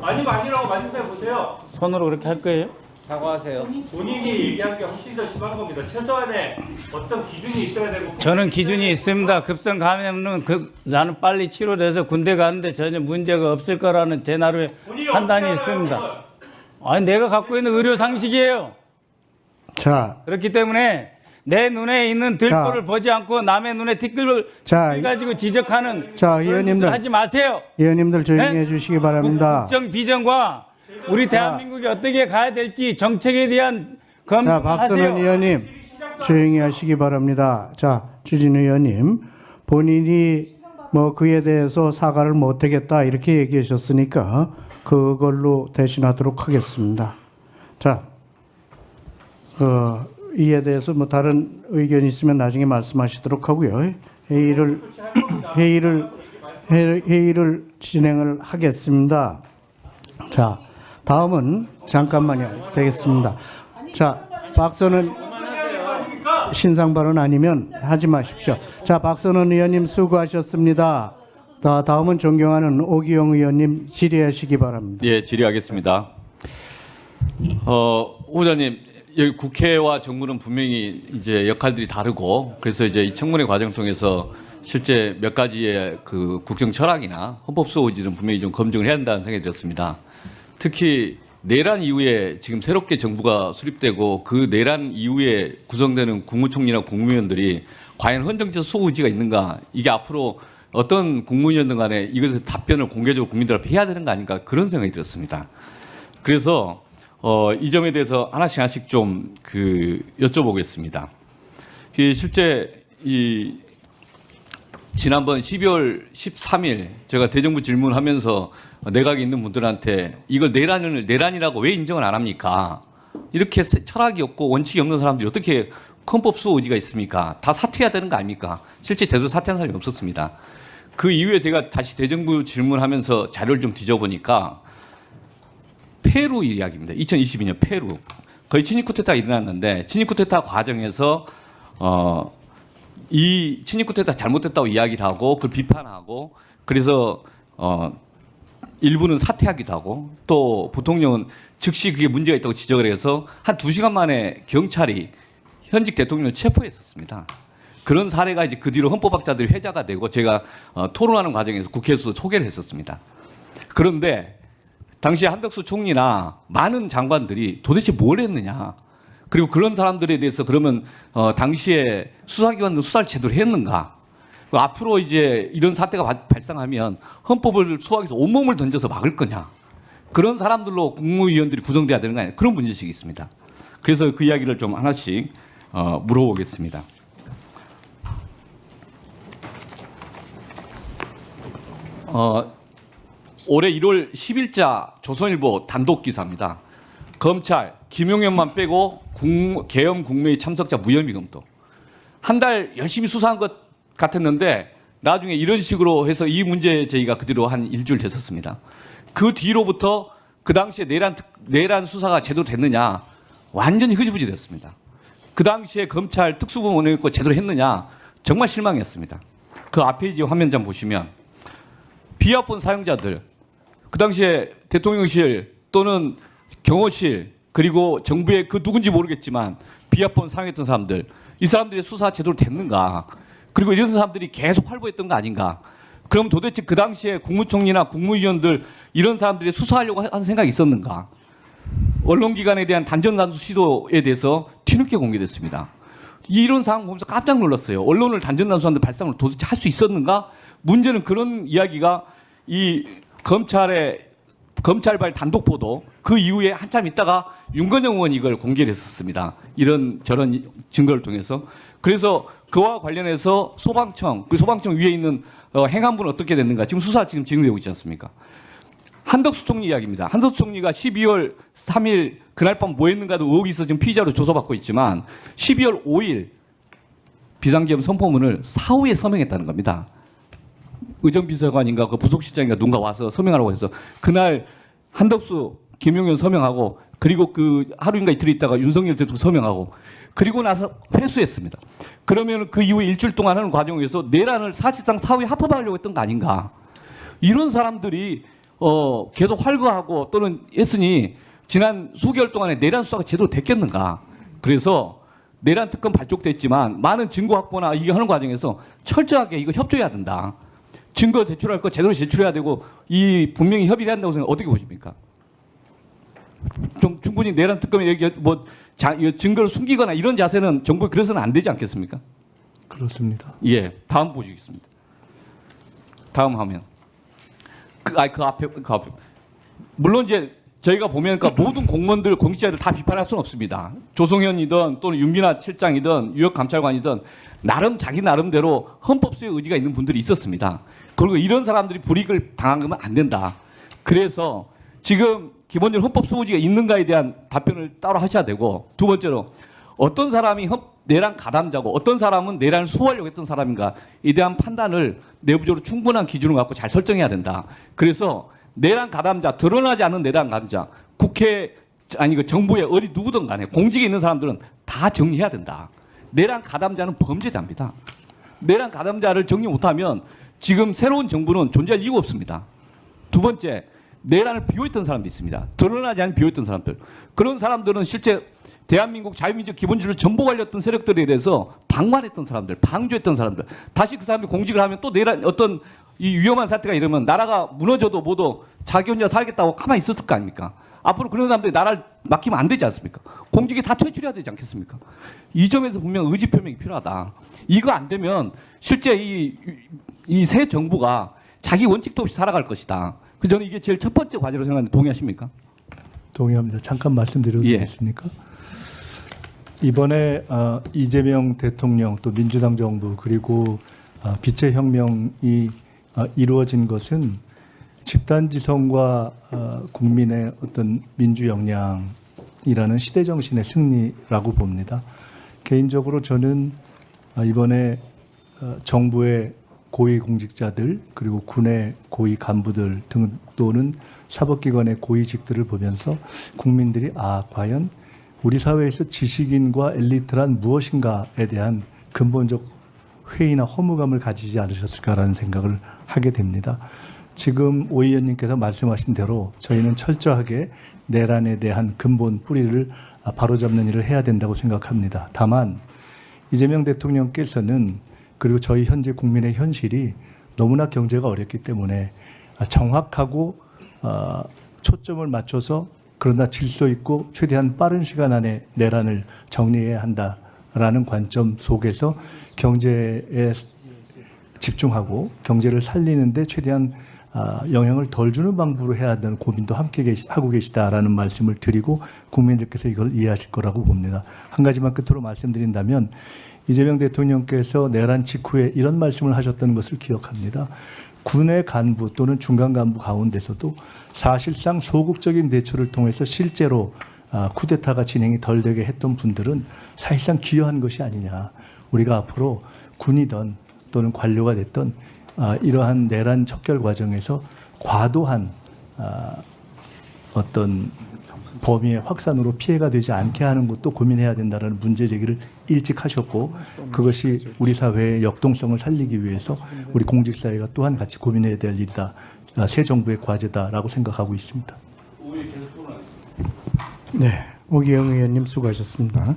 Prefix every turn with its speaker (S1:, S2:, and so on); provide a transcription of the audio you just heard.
S1: 아니면 아니라고 말씀해 보세요.
S2: 손으로 그렇게 할 거예요?
S3: 사과하세요.
S1: 본인이 얘기한 게 훨씬 더 심한 겁니다. 최소한의 어떤 기준이 있어야 되고.
S2: 저는 기준이 있습니다. 급성 감염은 나는 빨리 치료돼서 군대 가는데 전혀 문제가 없을 거라는 제 나름의 판단이 있습니다. 아니 내가 갖고 있는 의료 상식이에요.
S4: 자,
S2: 그렇기 때문에 내 눈에 있는 들보를 보지 않고 남의 눈에 티끌을 가지고 지적하는
S4: 자,
S2: 그런
S4: 의원님들.
S2: 짓을 하지 마세요.
S4: 의원님들 조용히
S2: 네?
S4: 해주시기 바랍니다.
S2: 국정 비전과 우리 대한민국이 어떻게 가야 될지 정책에 대한
S4: 자, 박선원
S2: 검토하세요.
S4: 의원님 조용히 하시기 바랍니다. 자, 주진 의원님 본인이 뭐 그에 대해서 사과를 못하겠다 이렇게 얘기하셨으니까 그걸로 대신하도록 하겠습니다. 자, 이에 대해서 뭐 다른 의견이 있으면 나중에 말씀하시도록 하고요. 회의를 진행을 하겠습니다. 자, 다음은 잠깐만요. 되겠습니다. 자, 박선원 신상 발언 아니면 하지 마십시오. 자, 박선원 의원님 수고하셨습니다. 다음은 존경하는 오기영 의원님 질의하시기 바랍니다.
S5: 예, 질의하겠습니다. 후보자님, 여기 국회와 정부는 분명히 이제 역할들이 다르고 그래서 이제 이 청문회 과정 통해서 실제 몇 가지의 그 국정 철학이나 헌법 수호지는 분명히 좀 검증을 해야 한다는 생각이 들었습니다. 특히 내란 이후에 지금 새롭게 정부가 수립되고 그 내란 이후에 구성되는 국무총리나 국무위원들이 과연 헌정적 수호 의지가 있는가, 이게 앞으로 어떤 국무위원들 간에 이것에 답변을 공개적으로 국민들 앞에 해야 되는 거 아닌가, 그런 생각이 들었습니다. 그래서 이 점에 대해서 하나씩 좀 여쭤보겠습니다. 실제 지난번 12월 13일 제가 대정부 질문하면서 내각에 있는 분들한테 이걸 내란이라고 왜 인정을 안 합니까? 이렇게 철학이 없고 원칙이 없는 사람들이 어떻게 헌법 수호 의지가 있습니까? 다 사퇴해야 되는 거 아닙니까? 실제 제대로 사퇴한 사람이 없었습니다. 그 이후에 제가 다시 대정부 질문하면서 자료를 좀 뒤져보니까 페루 이야기입니다. 2022년 페루. 거의 친일 쿠데타가 일어났는데 친일 쿠데타 과정에서 이 친일 쿠데타 잘못됐다고 이야기를 하고 그걸 비판하고 그래서 일부는 사퇴하기도 하고 또 부통령은 즉시 그게 문제가 있다고 지적을 해서 한 2시간 만에 경찰이 현직 대통령을 체포했었습니다. 그런 사례가 이제 그 뒤로 헌법학자들이 회자가 되고 제가 토론하는 과정에서 국회에서도 소개를 했었습니다. 그런데 당시 한덕수 총리나 많은 장관들이 도대체 뭘 했느냐, 그리고 그런 사람들에 대해서 그러면 당시에 수사기관도 수사를 제대로 했는가, 앞으로 이제 이런 사태가 발생하면 헌법을 수호하기 위해서 온몸을 던져서 막을 거냐, 그런 사람들로 국무위원들이 구성돼야 되는 거 아니냐, 그런 문제식이 있습니다. 그래서 그 이야기를 좀 하나씩 물어보겠습니다. 올해 1월 10일자 조선일보 단독 기사입니다. 검찰 김용현만 빼고 계엄 국무회의 참석자 무혐의 검토. 한 달 열심히 수사한 것 같았는데 나중에 이런 식으로 해서 이 문제 제기가 그 뒤로 한 일주일 됐었습니다. 그 뒤로부터 그 당시에 내란 수사가 제대로 됐느냐, 완전히 흐지부지 됐습니다. 그 당시에 검찰 특수부문을 있고 제대로 했느냐, 정말 실망했습니다. 그 앞에 이제 화면 좀 보시면 비합본 사용자들, 그 당시에 대통령실 또는 경호실 그리고 정부의 그 누군지 모르겠지만 비합본 사용했던 사람들, 이 사람들의 수사 제대로 됐는가, 그리고 이런 사람들이 계속 활보했던 거 아닌가. 그럼 도대체 그 당시에 국무총리나 국무위원들 이런 사람들이 수사하려고 한 생각이 있었는가. 언론기관에 대한 단전단수 시도에 대해서 뒤늦게 공개됐습니다. 이런 상황 보면서 깜짝 놀랐어요. 언론을 단전단수하는데 발상을 도대체 할 수 있었는가. 문제는 그런 이야기가 이 검찰발 단독 보도 그 이후에 한참 있다가 윤건영 의원이 이걸 공개를 했었습니다. 이런 저런 증거를 통해서. 그래서 그와 관련해서 소방청, 그 소방청 위에 있는 행안부는 어떻게 됐는가, 지금 수사 진행되고 있지 않습니까? 한덕수 총리 이야기입니다. 한덕수 총리가 12월 3일 그날 밤 뭐 했는가도 의혹이 있어 지금 피의자로 조사받고 있지만 12월 5일 비상계엄 선포문을 사후에 서명했다는 겁니다. 의정비서관인가 그 부속실장인가 누군가 와서 서명하라고 해서 그날 한덕수, 김용현 서명하고 그리고 그 하루인가 이틀 있다가 윤석열 대통령 서명하고 그리고 나서 회수했습니다. 그러면 그 이후에 일주일 동안 하는 과정에서 내란을 사실상 사후에 합법하려고 했던 거 아닌가. 이런 사람들이 계속 활거하고 또는 했으니 지난 수개월 동안에 내란 수사가 제대로 됐겠는가? 그래서 내란 특검 발족됐지만 많은 증거 확보나 이게 하는 과정에서 철저하게 이거 협조해야 된다. 증거 제출할 거 제대로 제출해야 되고 이 분명히 협의를 한다고 생각 어떻게 보십니까? 좀 충분히 내란 특검에 얘기 증거를 숨기거나 이런 자세는 정부 그래서는 안 되지 않겠습니까?
S4: 그렇습니다.
S5: 예, 다음 보시겠습니다. 다음 화면. 그 앞에. 물론 이제 저희가 보면 그러니까 모든 공무원들, 공직자들 다 비판할 수는 없습니다. 조성현이든 또는 윤미나 실장이든 유역 감찰관이든 자기 나름대로 헌법수의 의지가 있는 분들이 있었습니다. 그리고 이런 사람들이 불이익을 당하면 안 된다. 그래서 지금 기본적으로 헌법수 의지가 있는가에 대한 답변을 따로 하셔야 되고, 두 번째로 어떤 사람이 내란 가담자고 어떤 사람은 내란을 수호하려고 했던 사람인가에 대한 판단을 내부적으로 충분한 기준을 갖고 잘 설정해야 된다. 그래서 내란 가담자, 드러나지 않은 내란 가담자, 정부의 어디 누구든 간에 공직에 있는 사람들은 다 정리해야 된다. 내란 가담자는 범죄자입니다. 내란 가담자를 정리 못하면 지금 새로운 정부는 존재할 이유가 없습니다. 두 번째, 내란을 비호했던 사람도 있습니다. 드러나지 않은 비호했던 사람들. 그런 사람들은 실제 대한민국 자유민주 기본주의를 전복하려던 세력들에 대해서 방관했던 사람들, 방조했던 사람들. 다시 그 사람이 공직을 하면 또 내란 어떤 이 위험한 사태가 이러면 나라가 무너져도 뭐도 자기 혼자 살겠다고 가만히 있었을 거 아닙니까? 앞으로 그런 사람들이 나라를 맡기면 안 되지 않습니까? 공직에 다 퇴출해야 되지 않겠습니까? 이 점에서 분명 의지 표명이 필요하다. 이거 안 되면 실제 이 새 정부가 자기 원칙도 없이 살아갈 것이다. 그 저는 이게 제일 첫 번째 과제로 생각하는데 동의하십니까?
S4: 동의합니다. 잠깐 말씀드려도
S5: 예.
S4: 되겠습니까? 이번에 이재명 대통령 또 민주당 정부 그리고 빛의 혁명이 이루어진 것은 집단지성과 국민의 어떤 민주 역량이라는 시대 정신의 승리라고 봅니다. 개인적으로 저는 이번에 정부의 고위 공직자들 그리고 군의 고위 간부들 등 또는 사법기관의 고위직들을 보면서 국민들이 과연 우리 사회에서 지식인과 엘리트란 무엇인가에 대한 근본적 회의나 허무감을 가지지 않으셨을까라는 생각을 하게 됩니다. 지금 오 의원님께서 말씀하신 대로 저희는 철저하게 내란에 대한 근본 뿌리를 바로잡는 일을 해야 된다고 생각합니다. 다만 이재명 대통령께서는 그리고 저희 현재 국민의 현실이 너무나 경제가 어렵기 때문에 정확하고 초점을 맞춰서 그러나 질서 있고 최대한 빠른 시간 안에 내란을 정리해야 한다라는 관점 속에서 경제에 집중하고 경제를 살리는 데 최대한 영향을 덜 주는 방법으로 해야 한다는 고민도 함께 하고 계시다라는 말씀을 드리고 국민들께서 이걸 이해하실 거라고 봅니다. 한 가지만 끝으로 말씀드린다면 이재명 대통령께서 내란 직후에 이런 말씀을 하셨던 것을 기억합니다. 군의 간부 또는 중간 간부 가운데서도 사실상 소극적인 대처를 통해서 실제로 쿠데타가 진행이 덜 되게 했던 분들은 사실상 기여한 것이 아니냐. 우리가 앞으로 군이든 또는 관료가 됐던 이러한 내란 척결 과정에서 과도한 어떤 범위의 확산으로 피해가 되지 않게 하는 것도 고민해야 된다는 문제 제기를 일찍 하셨고 그것이 우리 사회의 역동성을 살리기 위해서 우리 공직사회가 또한 같이 고민해야 될 일이다. 새 정부의 과제다라고 생각하고 있습니다. 네, 오기영 의원님 수고하셨습니다.